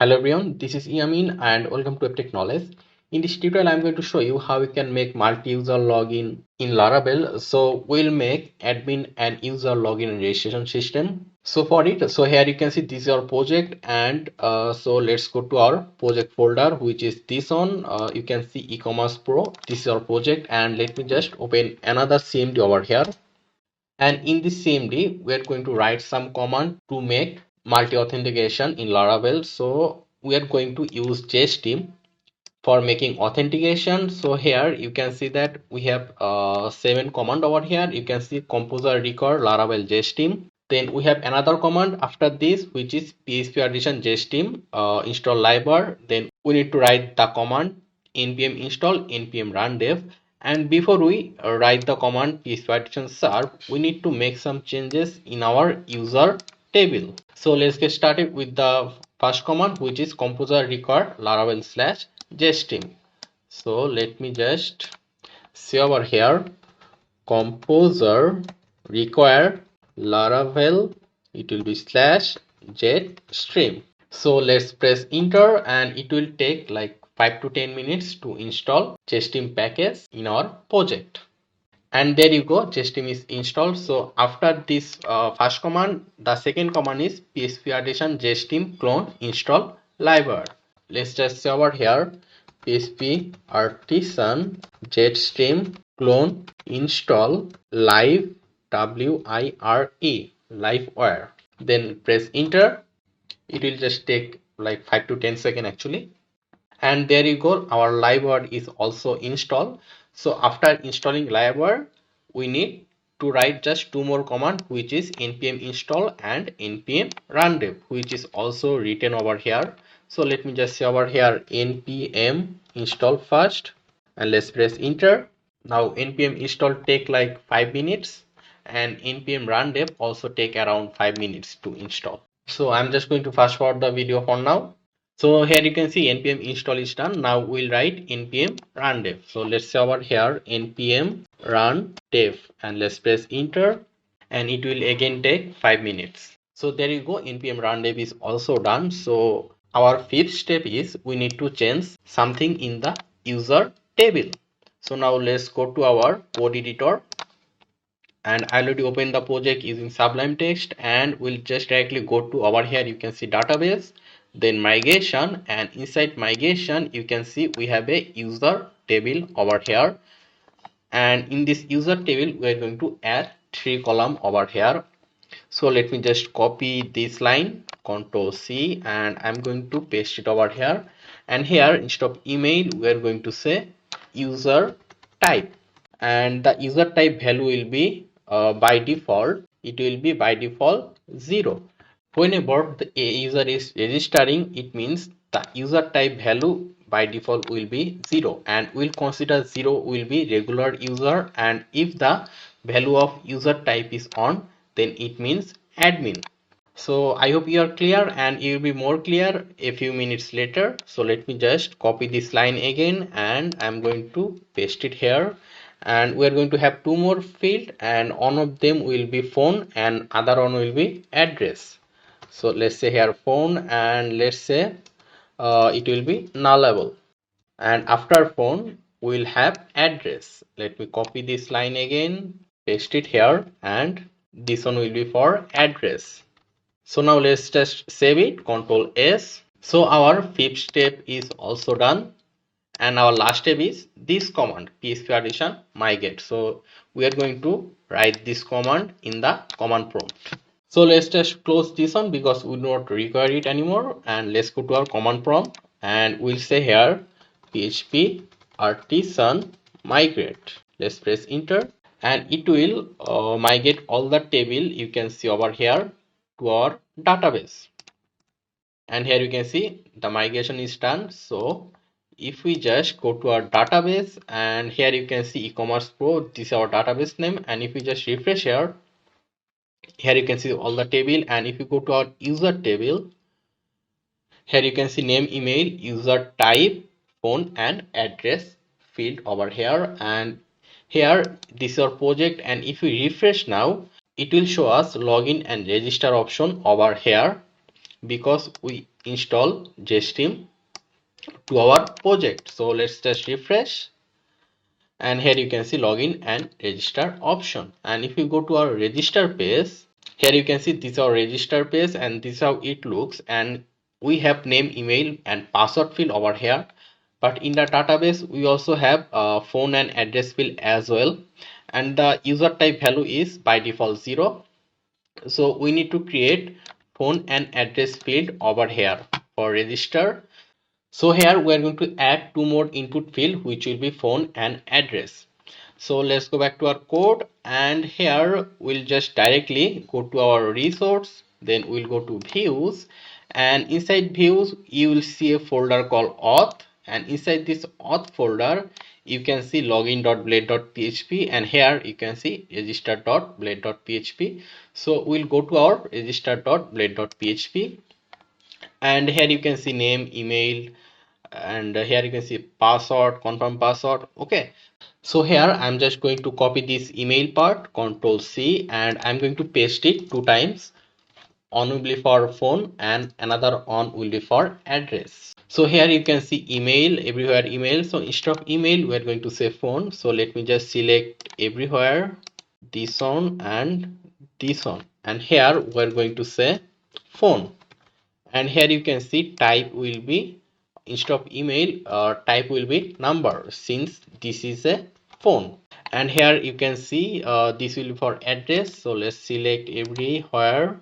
Hello everyone, this is Yamin and welcome to Web Knowledge. In this tutorial, I'm going to show you how we can make multi-user login in Laravel. So we'll make admin and user login and registration system. So for it, so here you can see this is our project, and so let's go to our project folder, which is this one. You can see Ecommerce Pro. This is our project, and let me just open another CMD over here. And in this CMD, we are going to write some command to make multi-authentication in Laravel. So we are going to use JSTeam for making authentication. So here you can see that we have 7 command over here. You can see composer record Laravel JSTeam. Then we have another command after this, which is PHP addition JSTeam install library. Then we need to write the command npm install npm run dev. And before we write the command PHP addition serve, we need to make some changes in our user table. So let's get started with the first command, which is composer record Laravel slash JSTeam. So let me just say over here composer require Laravel, it will be slash JStream. So let's press enter and it will take like 5 to 10 minutes to install JStream package in our project. And there you go, JStream is installed. So after this first command, the second command is php addition JStream clone install library. Let's just say over here php artisan JStream clone install live liveware. Then press enter. It will just take like 5 to 10 seconds actually. And there you go, our library is also installed. So after installing library, we need to write just 2 more commands, which is npm install and npm run dev, which is also written over here. So let me just say over here npm install first, and let's press enter. Now npm install take like 5 minutes, and npm run dev also take around 5 minutes to install. So I'm just going to fast forward the video for now. So here you can see npm install is done. Now we'll write npm run dev. So let's say over here npm run dev, and let's press enter, and it will again take 5 minutes. So there you go, npm run dev is also done. So our fifth step is we need to change something in the user table. So now let's go to our code editor, and I already opened the project using Sublime Text, and we'll just directly go to over here. You can see database, then migration, and inside migration you can see we have a user table over here, and in this user table we are going to add 3 column over here. So let me just copy this line, Ctrl C, and I'm going to paste it over here. And here instead of email we are going to say user type, and the user type value will be by default, it will be by default 0. Whenever the user is registering, it means the user type value by default will be 0, and we'll consider 0 will be regular user, and if the value of user type is on, then it means admin. So I hope you are clear, and you will be more clear a few minutes later. So let me just copy this line again, and I'm going to paste it here. And we are going to have 2 more field, and one of them will be phone and other one will be address. So let's say here phone, and let's say it will be nullable. And after phone we'll have address. Let me copy this line again, paste it here, and this one will be for address. So now let's just save it, Control S. So our fifth step is also done, and our last step is this command php addition migrate. So we are going to write this command in the command prompt. So let's just close this one because we do not require it anymore, and let's go to our command prompt, and we'll say here php artisan migrate. Let's press enter, and it will migrate all the table you can see over here to our database. And here you can see the migration is done. So if we just go to our database, and here you can see Ecommerce Pro, this is our database name, and if we just refresh here you can see all the table. And if you go to our user table, here you can see name, email, user type, phone, and address field over here. And here this is our project, and if we refresh now, it will show us login and register option over here, because we install JStream to our project. So let's just refresh, and here you can see login and register option. And if you go to our register page, here you can see this is our register page and this is how it looks, and we have name, email and password field over here. But in the database we also have phone and address field as well, and the user type value is by default 0. So we need to create phone and address field over here for register. So here we are going to add two more input field, which will be phone and address. So let's go back to our code, and here we'll just directly go to our resource, then we'll go to views, and inside views you will see a folder called auth, and inside this auth folder you can see login.blade.php, and here you can see register.blade.php. So we'll go to our register.blade.php, and here you can see name, email, and here you can see password, confirm password. Okay, so here I'm just going to copy this email part, Control C, and I'm going to paste it two times. On will be for phone and another on will be for address. So here you can see email, everywhere email. So instead of email we're going to say phone. So let me just select everywhere, this one and this one, and here we're going to say phone. And here you can see type will be, instead of email, type will be number, since this is a phone. And here you can see this will be for address. So let's select everywhere,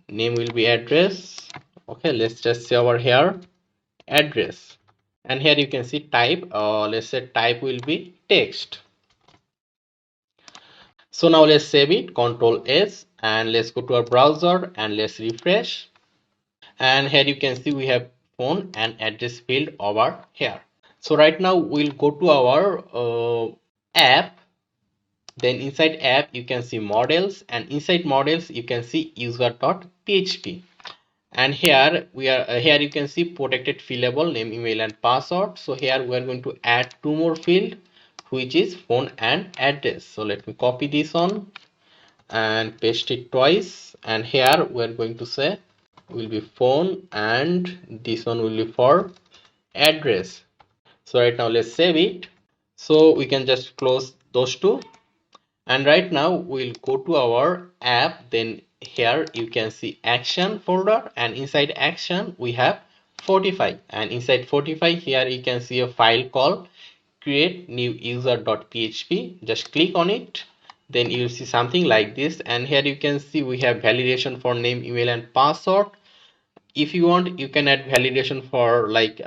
name will be address. Okay, let's just say over here address. And here you can see type, let's say type will be text. So now let's save it, Control S, and let's go to our browser and let's refresh. And here you can see we have phone and address field over here. So right now we'll go to our app, then inside app you can see models, and inside models you can see user.php, and here we are here you can see protected fieldable, name, email and password. So here we are going to add two more field, which is phone and address. So let me copy this one and paste it twice, and here we are going to say will be phone and this one will be for address. So right now let's save it. So we can just close those two, and right now we'll go to our app, then here you can see action folder, and inside action we have 45, and inside 45 here you can see a file called create new user.php. Just click on it, then you'll see something like this, and here you can see we have validation for name, email and password. If you want you can add validation for like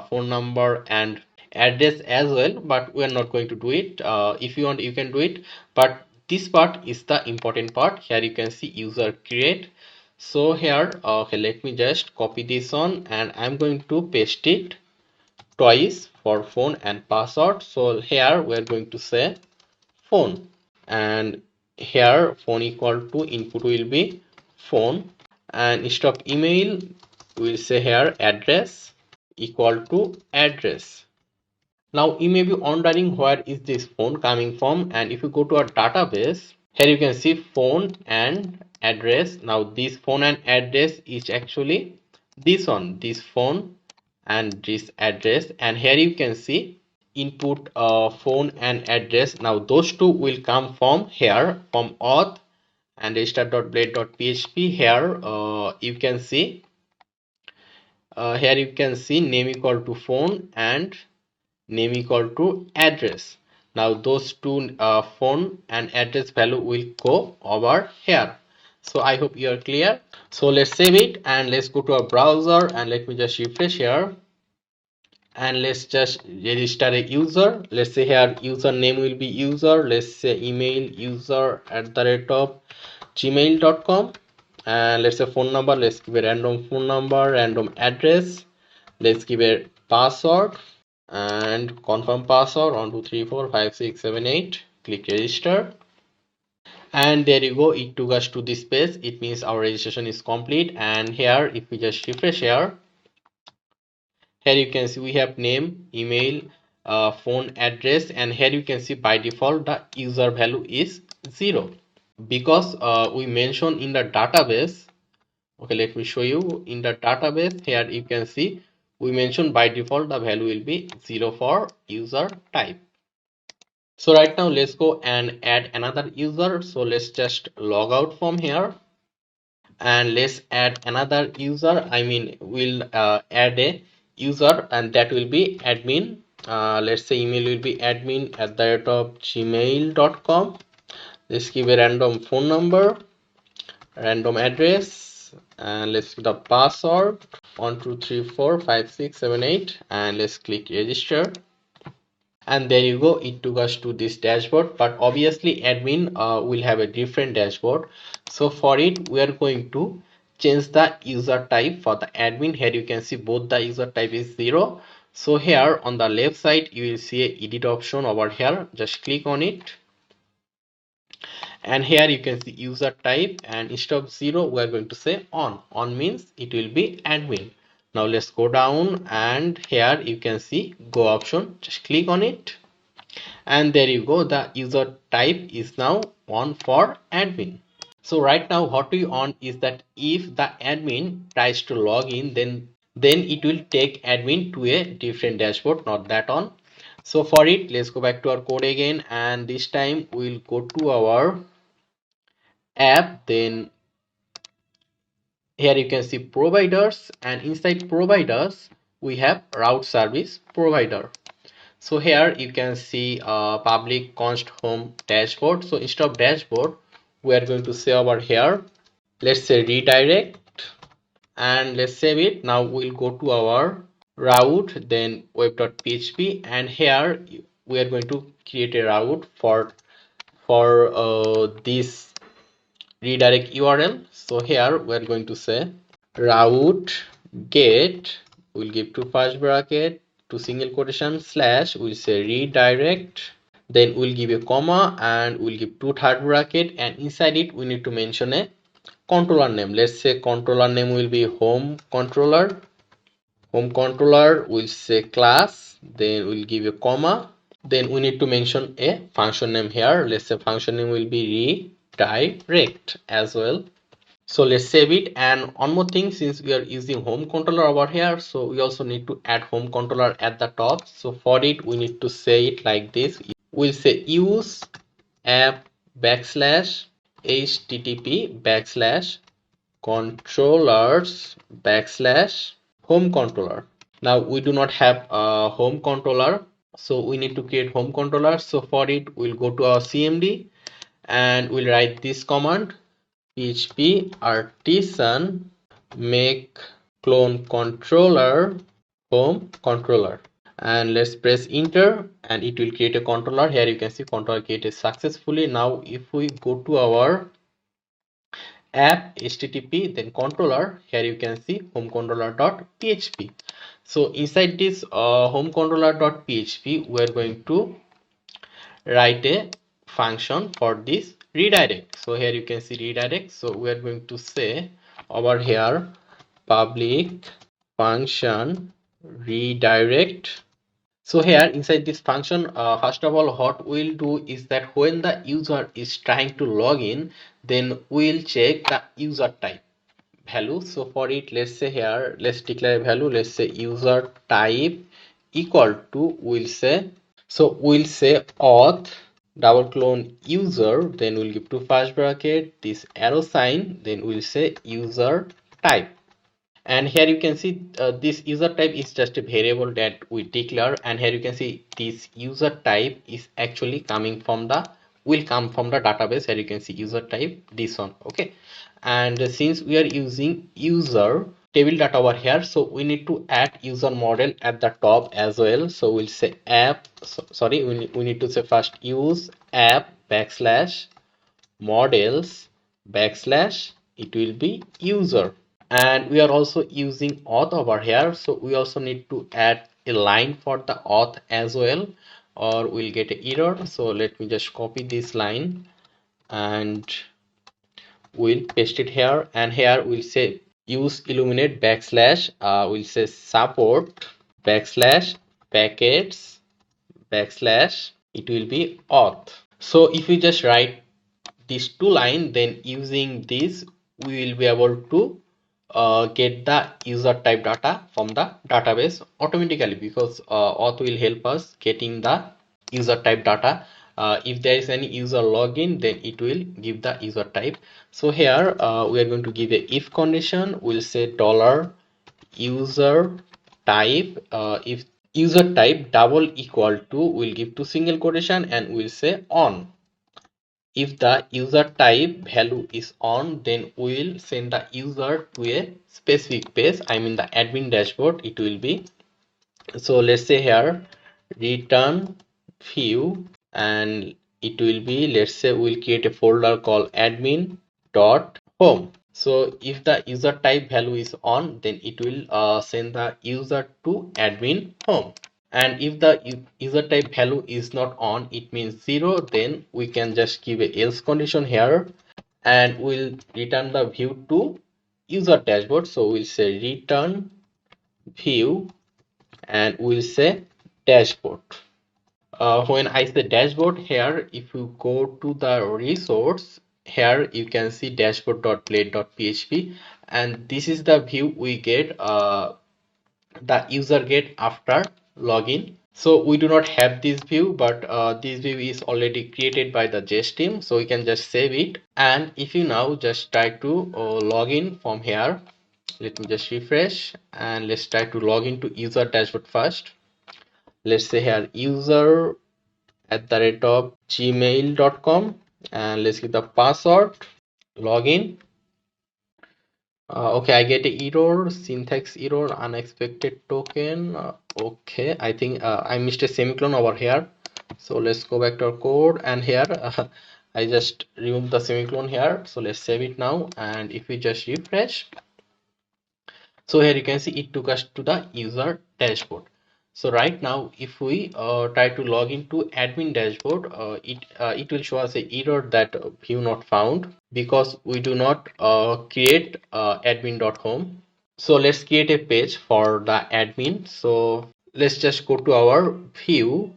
phone number and address as well, but we are not going to do it. If you want you can do it, but this part is the important part. Here you can see user create. So here okay, let me just copy this one and I'm going to paste it twice for phone and password. So here we are going to say phone, and here phone equal to input will be phone, and instead of email we'll say here address equal to address. Now you may be wondering where is this phone coming from, and if you go to our database, here you can see phone and address. Now this phone and address is actually this one, this phone and this address, and here you can see input phone and address. Now those two will come from here, from auth and register.blade.php. Here you can see here you can see name equal to phone and name equal to address. Now those two phone and address value will go over here. So I hope you are clear. So let's save it and let's go to our browser, and let me just refresh here, and let's just register a user. Let's say here username will be user, let's say email user at the rate of gmail.com, and let's say phone number, let's give a random phone number, random address, let's give a password and confirm password 12345678. Click register, and there you go, it took us to this page. It means our registration is complete. And here if we just refresh here, here you can see we have name, email, phone, address, and here you can see by default the user value is 0, because we mentioned in the database Okay, let me show you in the database. Here you can see we mentioned by default the value will be 0 for user type. So right now let's go and add another user. So let's just log out from here and let's add another user. I mean, we'll add a user and that will be admin. Let's say email will be admin@gmail.com. Let's give a random phone number, random address, and let's give the password 12345678 and let's click register. And there you go, it took us to this dashboard, but obviously admin will have a different dashboard. So for it we are going to change the user type for the admin. Here you can see both the user type is 0. So here on the left side you will see a edit option over here. Just click on it and here you can see user type, and instead of 0 we are going to say on means it will be admin. Now let's go down and here you can see go option. Just click on it and there you go, the user type is now on for admin. So right now what we want is that if the admin tries to log in, then it will take admin to a different dashboard, not that on. So for it let's go back to our code again and this time we'll go to our app. Then here you can see providers, and inside providers we have route service provider. So here you can see public const home dashboard. So instead of dashboard we are going to say over here, let's say redirect, and let's save it. Now we'll go to our route, then web.php, and here we are going to create a route for this redirect URL. So here we are going to say route get, we'll give to first bracket to single quotation slash, we'll say redirect, then we'll give a comma and we'll give two third bracket, and inside it we need to mention a controller name. Let's say controller name will be home controller, we'll say class, then we'll give a comma, then we need to mention a function name here. Let's say function name will be redirect as well. So let's save it. And one more thing, since we are using home controller over here, so we also need to add home controller at the top. So for it we need to say it like this. We'll say use app backslash http backslash controllers backslash home controller. Now we do not have a home controller, so we need to create home controller. So for it we'll go to our cmd and we'll write this command php artisan make clone controller home controller, and let's press enter and it will create a controller. Here you can see controller created successfully. Now if we go to our app http then controller, here you can see home controller.php. so inside this home controller.php we are going to write a function for this redirect. So here you can see redirect. So we are going to say over here public function redirect. So here inside this function, first of all what we'll do is that when the user is trying to log in, then we'll check the user type value. So for it, let's say here, let's declare a value. Let's say user type equal to, we'll say auth double clone user, then we'll give to first bracket this arrow sign, then we'll say user type. And here you can see this user type is just a variable that we declare, and here you can see this user type is actually coming from the will come from the database. Here you can see user type, this one. Okay, and since we are using user table data over here, so we need to add user model at the top as well. So we'll say app, sorry, we need to say first use app backslash models backslash it will be user. And we are also using auth over here, so we also need to add a line for the auth as well, or we'll get an error. So let me just copy this line and we'll paste it here, and here we'll say use illuminate backslash we'll say support backslash packets backslash it will be auth. So if we just write these two lines, then using this we will be able to get the user type data from the database automatically, because auth will help us getting the user type data. If there is any user login, then it will give the user type. So here we are going to give a if condition. We'll say dollar user type. If user type double equal to, we'll give to single quotation and we'll say on. If the user type value is on, then we'll send the user to a specific page, I mean the admin dashboard it will be. So let's say here return view, and it will be, let's say we'll create a folder called admin dot home. So if the user type value is on, then it will send the user to admin home. And if the user type value is not on, it means 0, then we can just give a else condition here and we'll return the view to user dashboard. So we'll say return view and we'll say dashboard. When I say dashboard here, if you go to the resource, here you can see dashboard.blade.php, and this is the view we get, the user get after login. So we do not have this view, but this view is already created by the JS team, so we can just save it. And if you now just try to log in from here, let me just refresh and let's try to log into user dashboard first. Let's say here user @ gmail.com and let's give the password, login. Okay, I get a error, syntax error, unexpected token. Okay, I think I missed a semicolon over here. So let's go back to our code, and here I just removed the semicolon here. So let's save it now, and if we just refresh, so here you can see it took us to the user dashboard. So right now, if we try to log into admin dashboard, it will show us a error that view not found, because we do not create admin.home. So let's create a page for the admin. So let's just go to our view,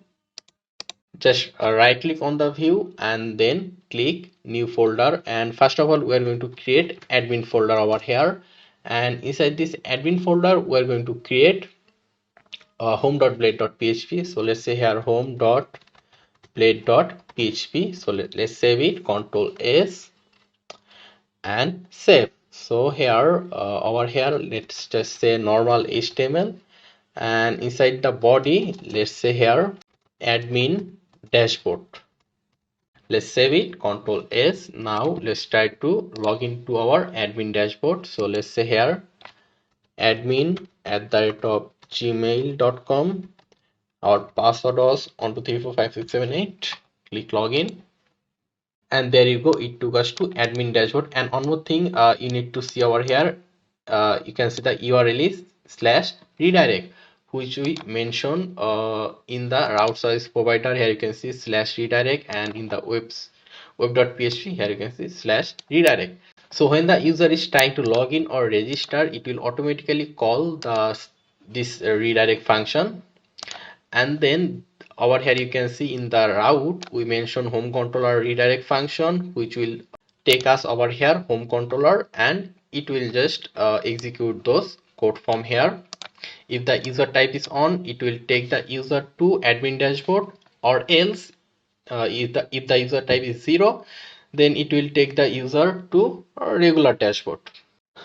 just right click on the view and then click new folder, and first of all we are going to create admin folder over here, and inside this admin folder we are going to create home.blade.php. so let's say here home.blade.php. so let's save it, Control S and save. So here over here let's just say normal HTML, and inside the body let's say here admin dashboard. Let's save it, Control S. Now let's try to log into our admin dashboard. So let's say here admin @gmail.com. Our password was 12345678. Click login, and there you go, it took us to admin dashboard. And one more thing you need to see over here, you can see the URL is /redirect, which we mentioned in the route service provider. Here you can see /redirect, and in the web.php here you can see /redirect. So when the user is trying to log in or register, it will automatically call this redirect function. And then over here you can see in the route we mentioned home controller redirect function, which will take us over here home controller, and it will just execute those code from here. If the user type is on, it will take the user to admin dashboard, or else if the user type is 0, then it will take the user to a regular dashboard.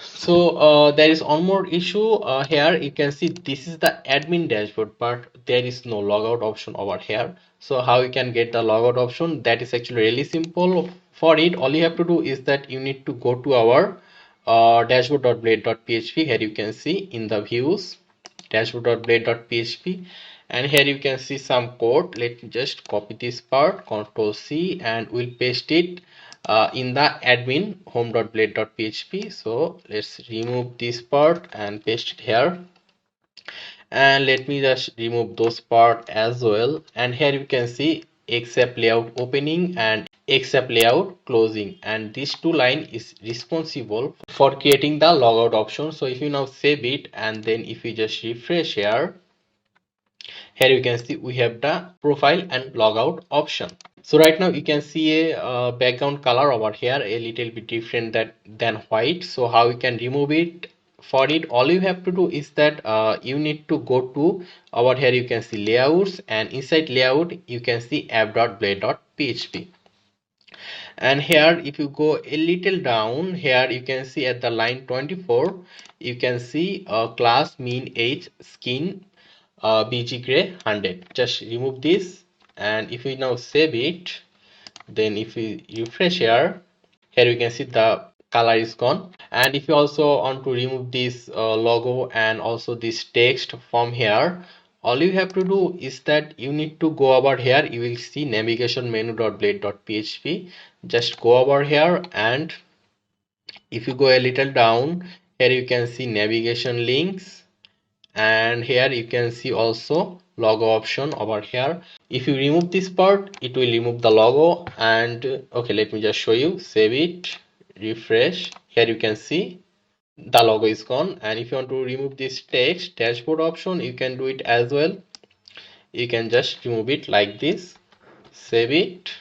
So there is one more issue here. You can see this is the admin dashboard, but there is no logout option over here. So how you can get the logout option? That is actually really simple. For it, all you have to do is that you need to go to our dashboard.blade.php. Here you can see in the views dashboard.blade.php, and here you can see some code. Let me just copy this part, Control C, and we'll paste it in the admin home.blade.php. so let's remove this part and paste it here, and let me just remove those part as well. And here you can see except layout opening and except layout closing, and these two line is responsible for creating the logout option. So if you now save it and then if you just refresh here, here you can see we have the profile and logout option. So right now you can see a background color over here a little bit different than white. So how we can remove it? for it, all you have to do is that you need to go to over here. You can see layouts, and inside layout you can see app.blade.php. And here if you go a little down, here you can see at the line 24, you can see a class mean age skin bg gray 100. Just remove this, and if we now save it, then if we refresh here you can see the color is gone. And if you also want to remove this logo and also this text from here, all you have to do is that you need to go over here. You will see navigation menu.blade.php. Just go over here, and if you go a little down, here you can see navigation links, and here you can see also logo option over here. If you remove this part, it will remove the logo. And okay, let me just show you. Save it, refresh. Here you can see the logo is gone. And if you want to remove this text dashboard option, you can do it as well. You can just remove it like this. Save it,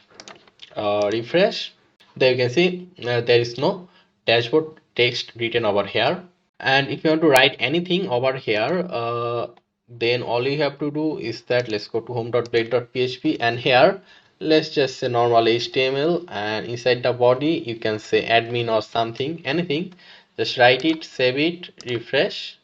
refresh. There you can see there is no dashboard text written over here. And if you want to write anything over here, then all you have to do is that let's go to home.blade.php, and here let's just say normal HTML, and inside the body you can say admin or something, anything. Just write it, save it, refresh.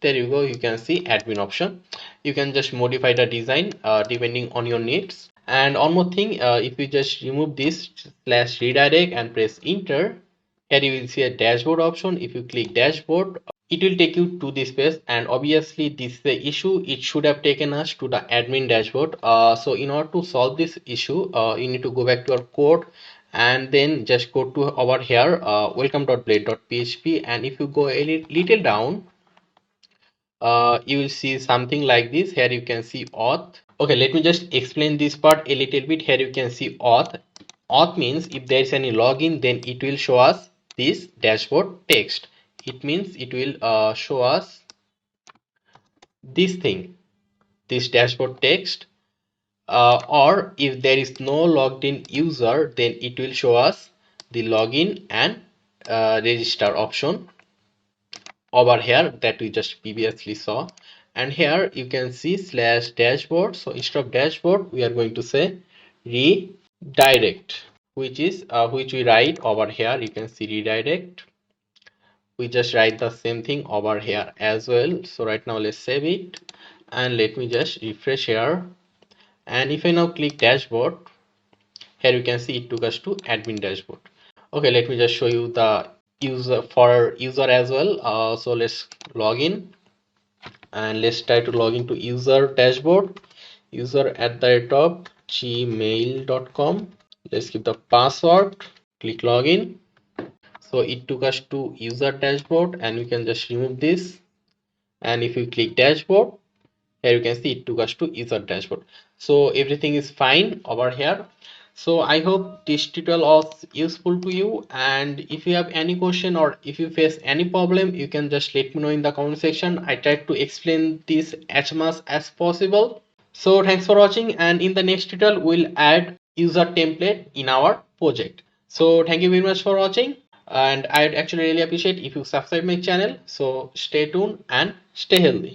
There you go, you can see admin option. You can just modify the design depending on your needs. And one more thing, if you just remove this slash redirect and press enter, here you will see a dashboard option. If you click dashboard, it will take you to this page, and obviously this is the issue. It should have taken us to the admin dashboard. So in order to solve this issue, you need to go back to your code, and then just go to over here welcome.blade.php, and if you go a little down, you will see something like this. Here you can see auth. Okay, let me just explain this part a little bit. Here you can see auth. Auth means if there is any login, then it will show us this dashboard text. It means it will show us this thing, this dashboard text. Or if there is no logged in user, then it will show us the login and register option over here that we just previously saw. And here you can see slash dashboard. So instead of dashboard, we are going to say redirect, which is which we write over here. You can see redirect. We just write the same thing over here as well. So right now let's save it, and let me just refresh here. And if I now click dashboard, here you can see it took us to admin dashboard. Okay, let me just show you the user for user as well. So let's log in, and let's try to log into user dashboard. User at the top gmail.com. Let's give the password, click login. So it took us to user dashboard, and we can just remove this. And if you click dashboard, here you can see it took us to user dashboard. So everything is fine over here. So I hope this tutorial was useful to you, and if you have any question or if you face any problem, you can just let me know in the comment section. I tried to explain this as much as possible. So thanks for watching, and in the next tutorial we'll add user template in our project. So thank you very much for watching, and I'd actually really appreciate if you subscribe my channel. So stay tuned and stay healthy.